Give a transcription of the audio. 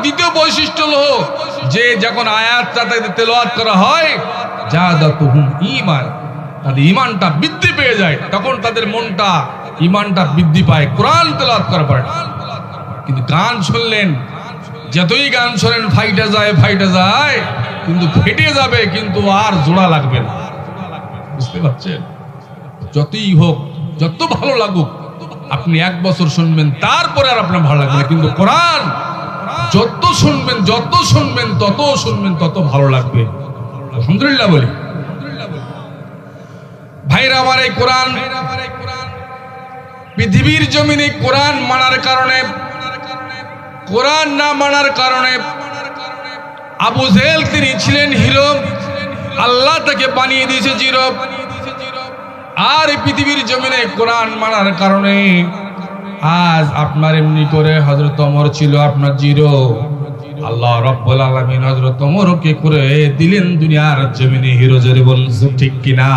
দ্বিতীয় বৈশিষ্ট্য হলো যে যখন আয়াতটা তেলাওয়াত করা হয় জাদাতুহুম ঈমান, তাদের ঈমানটা বৃদ্ধি পেয়ে যায়, তখন তাদের মনটা ঈমানটা বৃদ্ধি পায় কোরআন তেলাওয়াত করার পরে। কিন্তু গান শুনলেন, যতই গান শোনেন ফাইটে যায় কিন্তু ফেটে যাবে, কিন্তু আর জোড়া লাগবে না। বুঝতে পারছেন? যতই হোক, যত ভালো লাগুক, আপনি 1 বছর শুনবেন, তারপরে আর আপনার ভালো লাগবে না। কিন্তু কোরআন যত শুনবেন তত ভালো লাগবে। আলহামদুলিল্লাহ বলি। ভাইরা আমার, এই কোরআন পৃথিবীর জমিনে কোরআন মানার কারণে, কোরআন না মানার কারণে আবু জেহেল তিনি ছিলেন হিরো, আল্লাহ তাকে বানিয়ে দিয়েছে জিরো। আর এই পৃথিবীর জমিনে কোরআন মানার কারণে আজ আপনার এমনি করে হযরত ওমর ছিল আপনার জিরো, আল্লাহ রাব্বুল আলামিন হযরত ওমরকে করে দিলেন দুনিয়ার জমিনে হিরো। জোরে বলুন ঠিক কিনা?